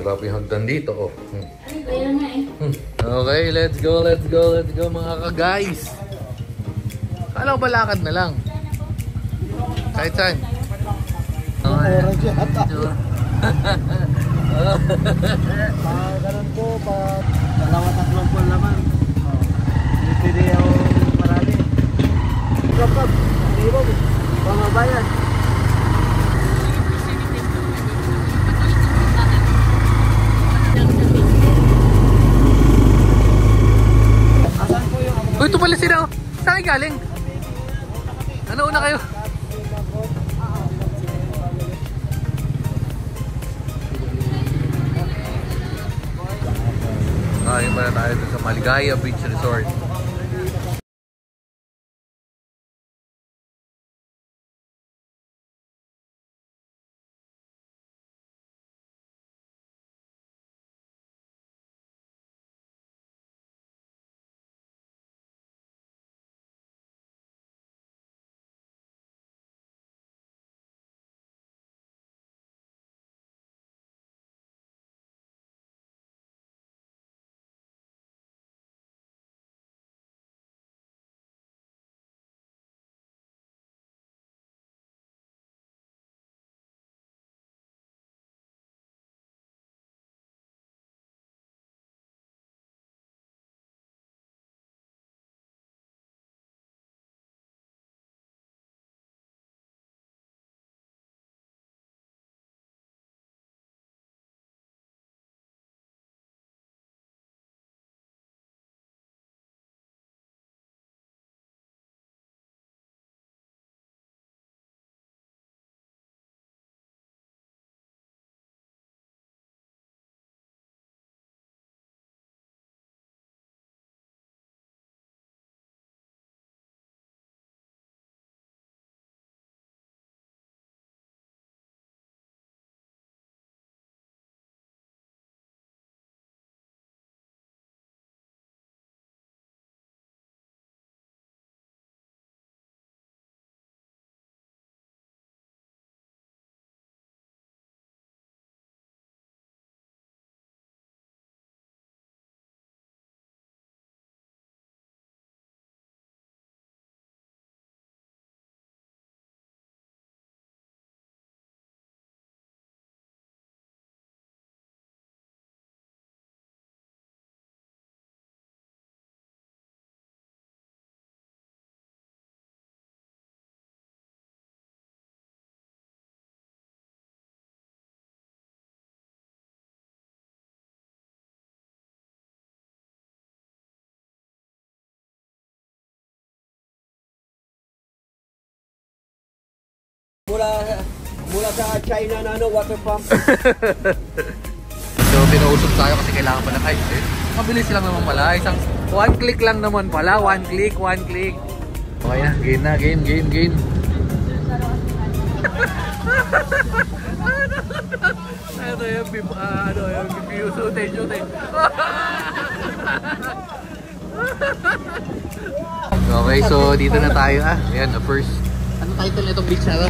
Grabe yung hagdan dito, oh. Kaya nga eh. Okay, let's go mga ka-guys. Kala ko balakad na lang. Kahit saan. Ganun po, dalawa-tatlong po naman. Pwede ako marami. Kapag, hindi mo, pamabayan. Uy, ito pala sila, oh. Saan kayo galing? Ano una kayo? Yun pala tayo sa Maligaya Beach Resort. Mula sa China na water pump. So pinausap tayo kasi kailangan pa ng ice. Mabilis lang naman pala. Isang one click lang naman pala. One click. Okay na. Game. Ano yung shooting. Okay, so dito na tayo. Ayan, the first. Ano title nitong beach na to?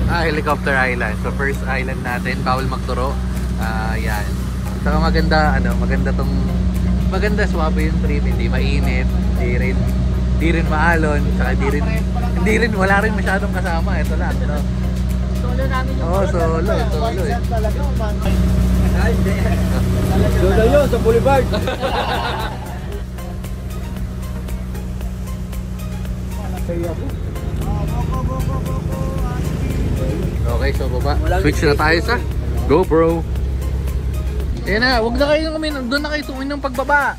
Helicopter Island. So first island natin, bawal magturo. Yan. Saka maganda suwabe yung trip, hindi mainit, hindi rin maalon, saka wala rin masyadong kasama. Ito lang, no? Solo namin yung solo eh. Solo yun sa Boulevard. Okay, so baba. Switch na tayo sa GoPro. Ayan na, huwag na kayo doon na kayo tungin ng pagbaba.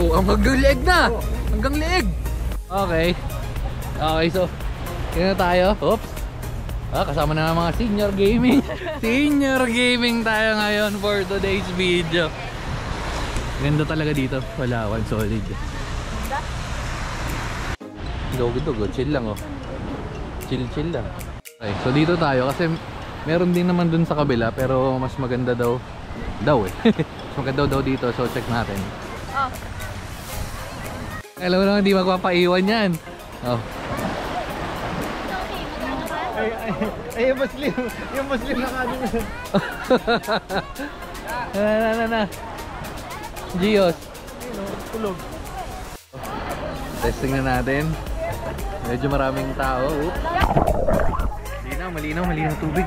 Oh, hanggang leeg na. Hanggang leeg. Okay. Okay, so yun na tayo. Oops. Kasama na ng mga senior gaming. Senior gaming tayo ngayon for today's video. Ganda talaga dito. Palawan, solid. Go, chill lang, oh. Chill lang. Okay, so dito tayo kasi meron din naman dun sa kabila pero mas maganda daw eh. Mas maganda daw dito, so check natin. Alam mo naman, hindi magpapaiwan yan. Oh. Ay, yung Muslim na kanina. Na. Gios. Tulog. Testing na natin. Medyo maraming tao. Oops. Malinaw tubig.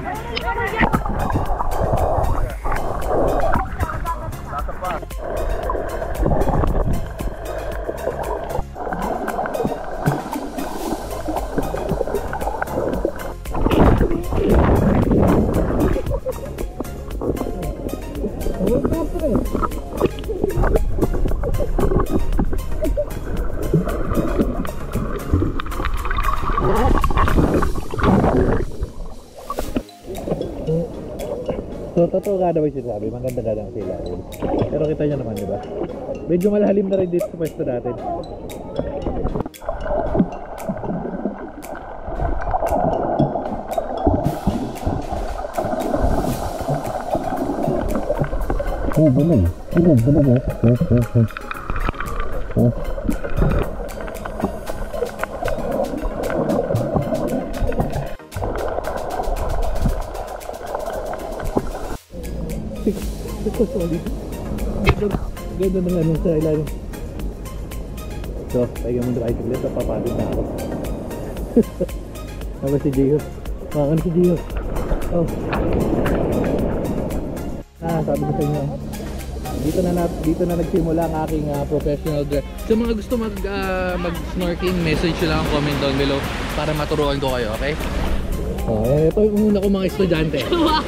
So, totoo nga daw yung sinasabi, maganda ang sila. Pero kita nyo naman, di ba? Medyo malalim na rin dito sa pwesto natin. Ito solid. Ganda ng ano sa ilalim. So, pahiga muna kayo saglit. Papapagod na ako. Ano si Gio? Makan si Gio. Oh. Sabi ko sa inyo. Dito na nagsimula ang aking professional dress. Sa mga gusto mag-snorkeling, message nyo lang ang comment down below para maturuan ko kayo, okay? Oh, ito yung una ko mga estudyante. Wow!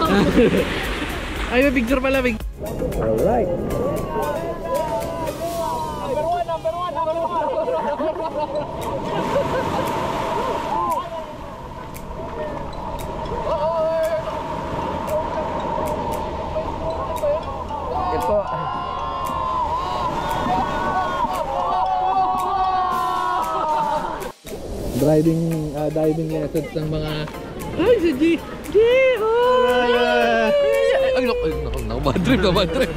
Ay, may picture pala. Alright. Number one. Ito. Diving lessons ng mga... Ay, si G! Ay, naku, bad trip.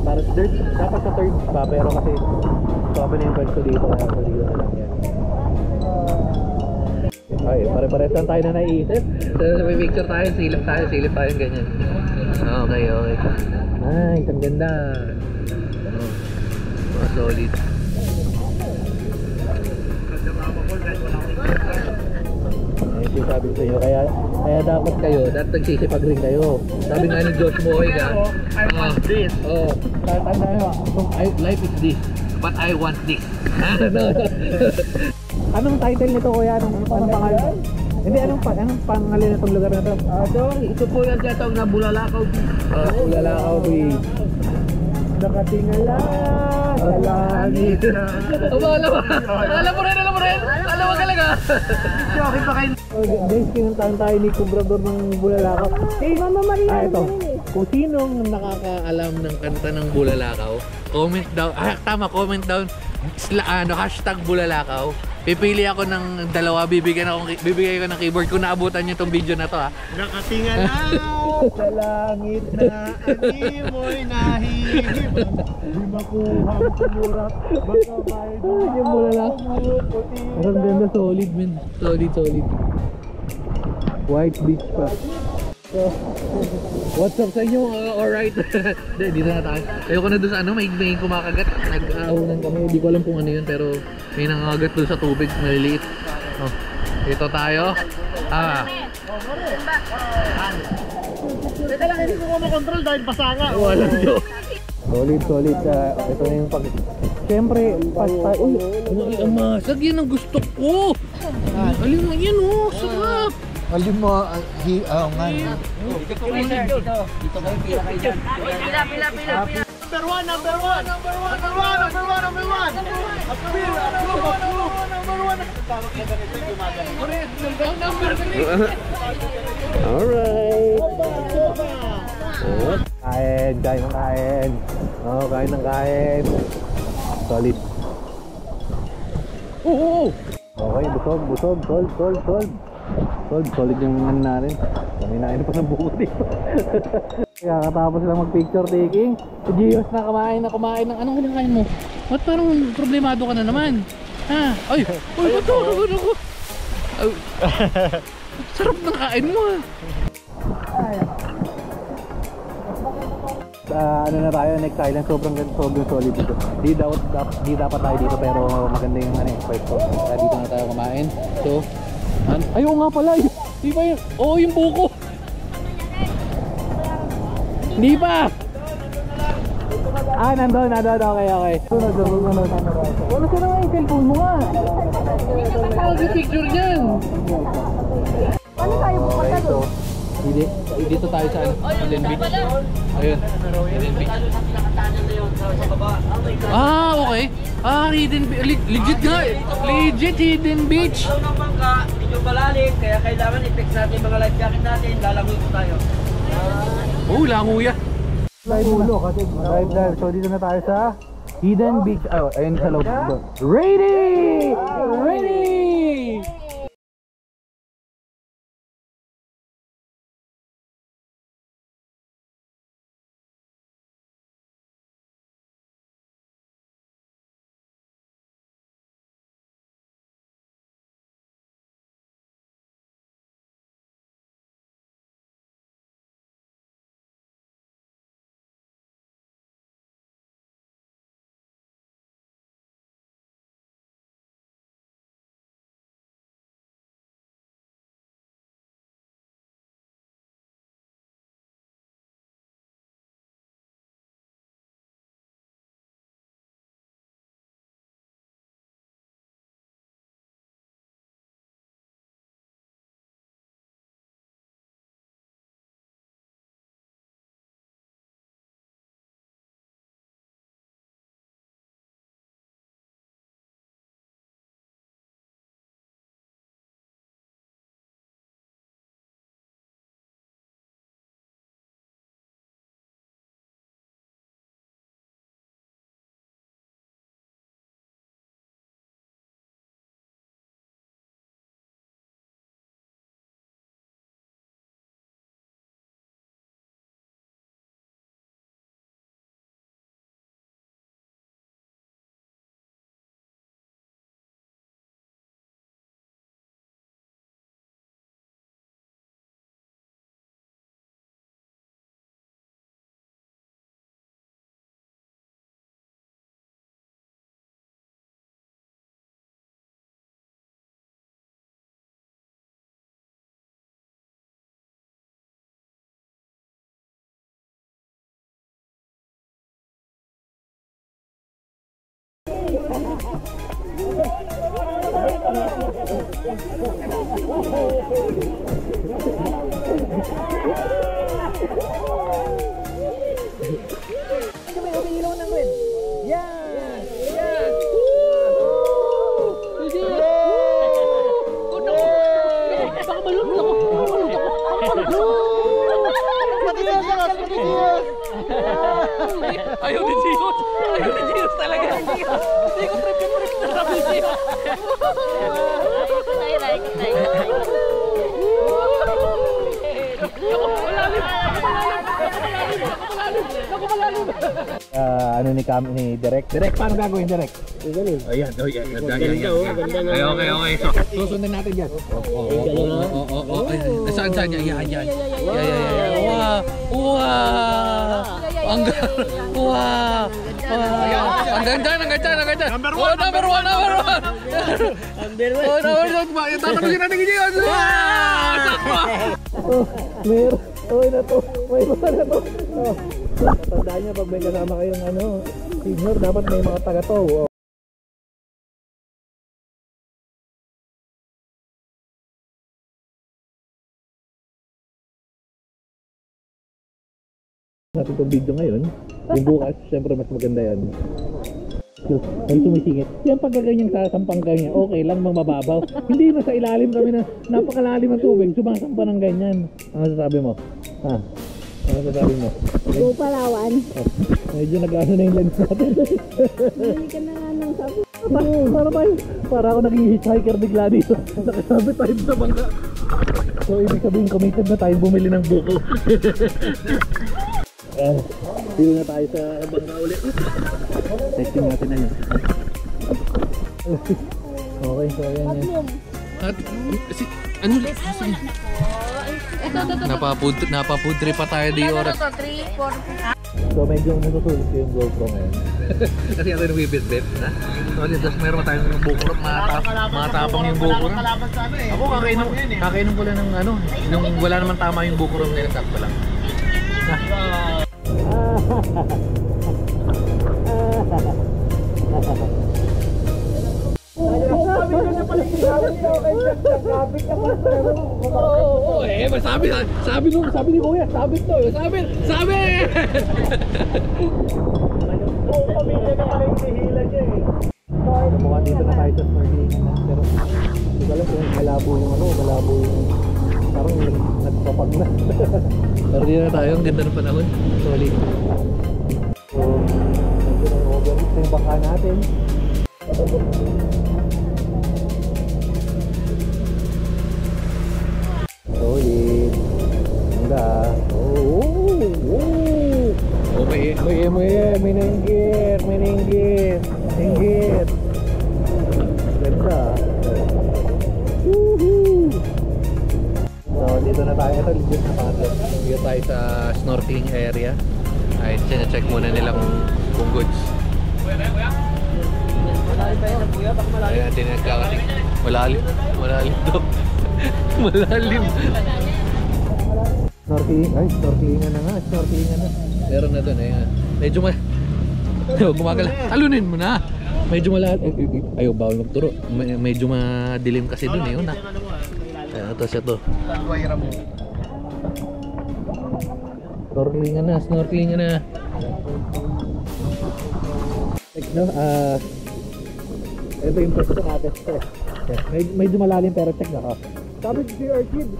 Para dirt, dapat sa third pa, pero kasi sobrang na yung pwesto dito, kaya so dito na lang yan. Ay, pare-pares lang tayo na naiisip. So, may picture tayo, silip tayo ganyan. Okay. Ay, ang ganda. Oh, solid. Ay, sabi ko sa inyo, kaya dapat nagsisipag rin kayo. Sabi nga ni Josh Boyga, I want this. Life is this, but I want this. Anong title nito, kuya? Anong pangalan? Hindi, anong pangalan nitong lugar na ito? Ito po yung tinatawag na Bulalakaw Beach. Bulalakaw Beach. Nakatingala sa langit na. Alam mo rin. Alam mo talaga. Okay pa kayo. Guys, kinantahan tayo ni Cobrador ng Bulalakaw. Mama Maria. Ito. Kung sinong nakakaalam ng kanta ng Bulalakaw, comment down. Comment down. Hashtag Bulalakaw. Pipili ako ng dalawa, bibigay ko ng keyboard kung naabutan niyo itong video na to ha. Nakatingala sa langit na animoy nahihibang. Di makuha ang kumurat, baka may Yung Bulalakaw. Ang ganda, solid man. Solid. White beach pa. So, what's up sa inyo? Alright. Dito na tayo. Ayoko na doon sa may kumakagat. Nag-aahunan kami. Hindi ko alam kung ano yun, pero may nangangagat doon sa tubig. Maliliit. Oh, dito tayo. Teka lang, hindi ko makontrol dahil pasanga. Wala nyo. Solid. Ito na yung pag... Siyempre, pasta. Uy, ang masag. Yan ang gusto ko. Alam mo yan, oh. Sarap. Alim mo, nga. Dito kayo pila kayo dyan. Pila. Number one. Kain. Oh, kain. Solid. Okay, busog. Solid yung ano natin. Kaminain pa ng buko dito. Kakatapos lang mag-picture taking. Si Gios na kumain ng anong kinakain mo? Ba't parang problemado ka na naman? Ha? Ay, ba't ako? Sarap ng kain mo ha. Ano na tayo, next island, sobrang solid dito. Di dapat tayo dito pero maganda yung pwede ko. Dito na tayo kumain. So, ayaw nga pala, di ba yun? Oo, yung buko. Hindi pa. Nandun, okay. Sunod. Wala ka naman yung cellphone mo nga. Picture dyan. Paano tayo pupunta doon? Dito tayo sa Hidden Beach. Ayun, Hidden Beach. Okay. Hidden Beach. Legit nga. Legit Hidden Beach. Alam ng bangka, medyo malalim, kaya kailangan i-text natin mga life jacket natin, lalangoy po tayo. Lango yan. Dive. So dito na tayo sa Hidden Beach. Ayun sa loob. Ready! Ayaw ni Gios! Ayaw ni Gios talaga! Hindi ko trip na sabi niyo! Ano ni Cam ni Direk? Direk, paano gagawin Direk? Ayan, ayan. Okay. So, susundan natin yan. Saan? Yan. Wow! Hanggang dyan. Number one! Number one! Tatanungin natin ngayon! Meron. Okay na to. May iba na to. Tandaan niya pag may kasama kayong senior, dapat may mga taga to. Natin itong video ngayon. Yung bukas, syempre mas maganda yan. Ay sumisingit. Yan pag ganyang sasampang kanya, okay lang mababaw. Hindi na sa ilalim kami na napakalalim ng tubig, sumasampa ng ganyan. Ano sasabi mo? Ha? Ano sasabi mo? Go Palawan. Medyo nag-ano na yung lens natin. Hindi ka na nga nang sabi. Para ako naging hitchhiker bigla dito. Nakasabit tayo sa bangka. So ibig sabihin committed na tayo bumili ng buko. Dito na tayo sa bangka ulit. Testing natin na yun. Okay, so ayan yan. At ano? Napafood trip pa tayo di oras. 3, 4, So medyo natutulis ko yung GoPro ngayon. Kasi ako yung bibit-bit na. So tapos meron tayong bukurap, matapang yung bukurap. Ako kakainom ko lang ng nung wala naman tama yung bukurap nila, sakto lang. Sabi ni Kuya, sabit to, sabit! Mukhang dito na tayo sa snorkeling na, pero hindi ko alam kung malabo yung parang nagpapag na. Pero dito na tayo, ang ganda ng panahon. Solid. So, medyo na overheat na yung bangka natin. Solid. Ganda. Oh, may nainggit. Ganda. Woohoo! So, dito na tayo. Ito, legit na pangatlo. Dito tayo sa snorkeling area. Ay, check muna nila kung goods. Ayan, natin nagkakating. Malalim to. Malalim. Snorkelingan na. Meron na dun, ayan. Medyo gumagala. Talunin mo na. Medyo ayaw, bawal magturo. Medyo madilim kasi dun eh. Ayan, ito siya to. Snorkelingan na. Ito yung pwesto natin. Medyo malalim pero check na ka. Sabi si Orchid.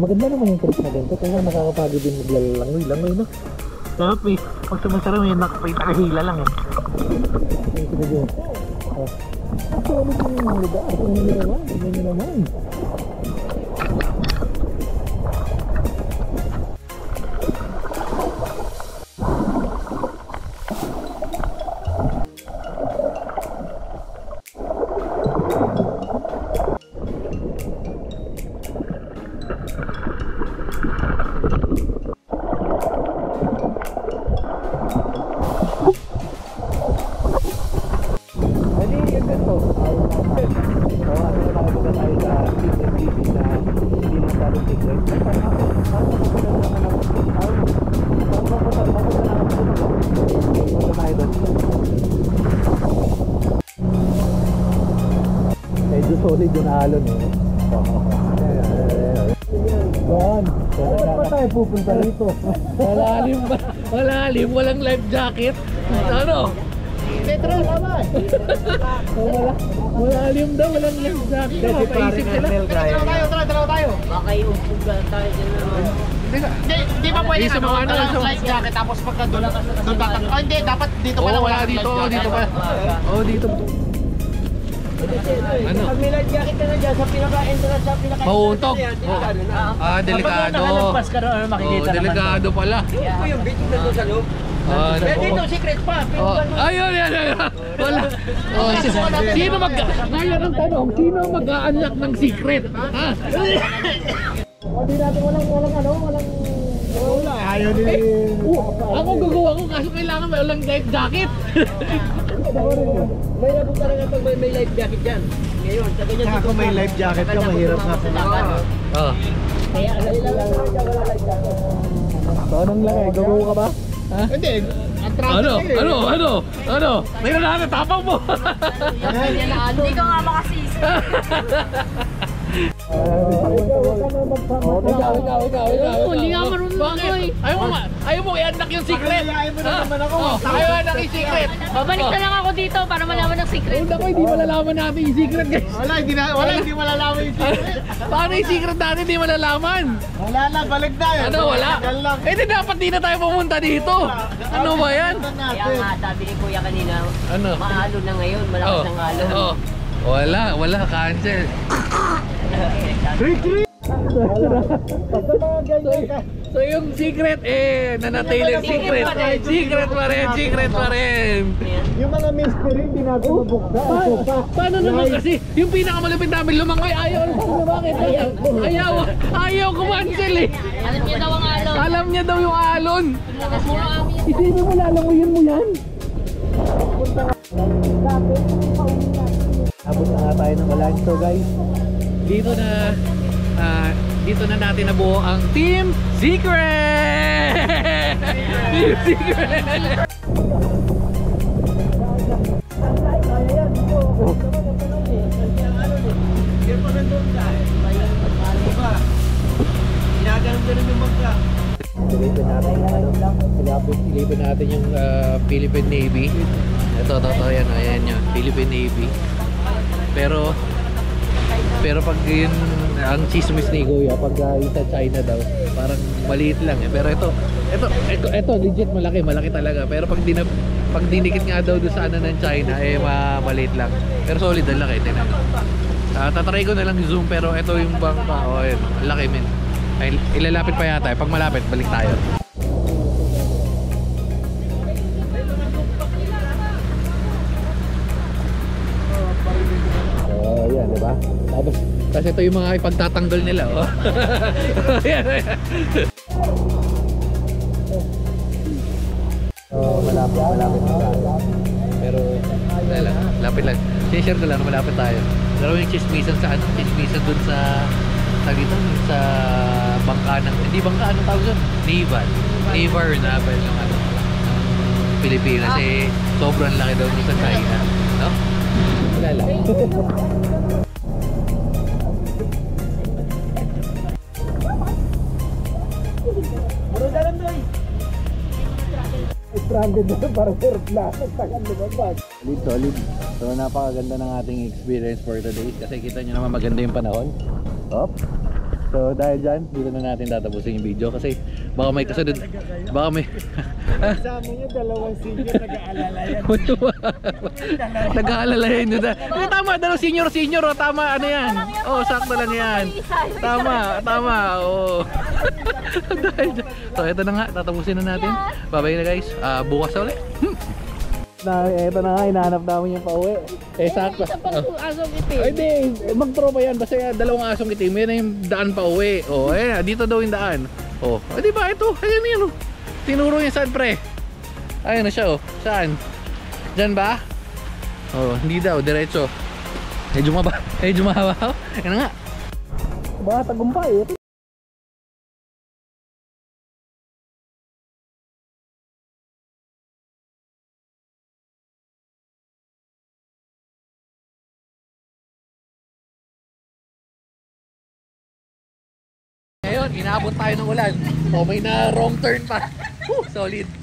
Maganda naman yung trip na ganito kaya nakakapagod din maglalangoy, no? Sarap eh. Pag sumasarap may nakahila lang eh. Ito na dyan. Ito ulit yung lugar. Ito nyo naman. solid yung alon eh. Doon. Saan pa tayo pupunta rito? Malalim ba? Malalim, walang life jacket. Ano? Metro, laban! Malalim daw, walang life jacket. Papaisip sila. Dalawa tayo. Baka yung puga tayo dyan naman. Di ba pwede Sa mga ano, walang sa- life jacket tapos pagka doon tatak. Oh, hindi, dapat dito pala Oo, wala wala dito, dito pa. Oo, dito. Ano? Pag may life jacket ka na dyan, sa pinaka-entrance, sa pinaka-entrance Mauuntog. na yan, delikado na. Ah, delikado. nakalagpas ka doon, makikita Oo, delikado pala. Yun po yung bitch na doon sa loob. Ah, Eh, dito, secret pa. Oh, ayun, yan, yan. Wala. Oh, sino ngayon ang tanong, sino mag-a-unlock ng secret? Ha? Hindi natin walang ano, walang... Wala, ayaw nila Ako gagawa ko kaso kailangan may walang life jacket. May labog talaga pag may life jacket dyan. Ngayon, sa ganyan... Saka kung may life jacket ka, mahirap na pumakan. Oh. Kaya alam nila lang dyan, wala life jacket. So anong lagay? Gagawa ka ba? Ha? Hindi, ang traffic Ano? kayo eh. Ano? May na tapang mo. Hindi ko nga makasisi. Hindi nga marunong Bakit? eh. Ayaw mo i-unlock yung secret. Ayaw mo na naman ako. Ayaw i-unlock yung secret. Babalik na lang ako dito para malaman ng secret. Hindi ko, hindi malalaman natin yung secret guys. Hindi malalaman yung secret. Paano yung secret natin hindi malalaman? Wala na, balik na yun. Ano wala? Tagal lang. Eh di dapat di na tayo pumunta dito. Ano ba yan? Kaya nga, sabi ni Kuya kanina, Ano? maalo na ngayon, malakas ng alon. Oh. Wala, cancel. So yung secret nanatiling secret. Secret pa rin. Yung mga mystery, hindi natin mabuksan. Paano naman kasi yung pinakamalapit namin lumangoy ayaw bakit? Ayaw kumancel eh. Alam niyo daw ang alon. Alam niya daw yung alon. Puro amin. Isipin mo lalangoyin mo yan. Abot na nga tayo ng walang. So guys, dito na natin nabuo ang Team Secret! Team Secret! Silipin natin yung Philippine Navy. Ito, yan, ayan yun, Philippine Navy. Pero pag yun, ang chismis ni Kuya, pag yung sa China daw, parang maliit lang eh. Pero ito legit malaki talaga. Pero pag dinikit nga daw doon sa ano ng China, maliit lang. Pero solid ang laki, tinan. Tatry ko na lang zoom, pero ito yung bangka, yun, ang laki men. Ay, ilalapit pa yata, pag malapit, balik tayo. Yan, di ba? Tapos ito yung mga ipagtatanggal nila, oh. Ayan. Malapit na tayo. Pero, lapit lang. Share ko lang, malapit tayo. Pero yung chismisan dun sa sa bangka ng, hindi bangka, anong tawag dun? Naval or naval ng ng Pilipinas. Sobrang laki daw sa China, no? Wala lang. Stranded na parang aeroplano, tagal lumabas. Solid. So napakaganda ng ating experience for today kasi kita nyo naman maganda yung panahon. So dahil dyan, dito na natin tatapusin yung video kasi baka may kasunod, baka may Kasama nyo, dalawang senior nag-aalala yan. nag-aalala yun. Tama, dalawang senior, tama, ano yan. Sakto lang yan. Tama, Dahil dyan. So ito na nga, tatapusin na natin. Bye-bye na guys, bukas ulit. Ito na nga, hinahanap namin yung pauwi. Sakto. Asong itim. Hindi, magtropa yan. Basta yan, dalawang asong itim. Yan yung daan pauwi. Dito daw yung daan. Di ba ito? Ayan yun. Tinuro niya saan pre? Ayun na siya Saan? Diyan ba? Hindi daw, diretso. Medyo mahaba. Yan nga. Baka tagumpay inaabot tayo ng ulan. O may na wrong turn pa. Solid.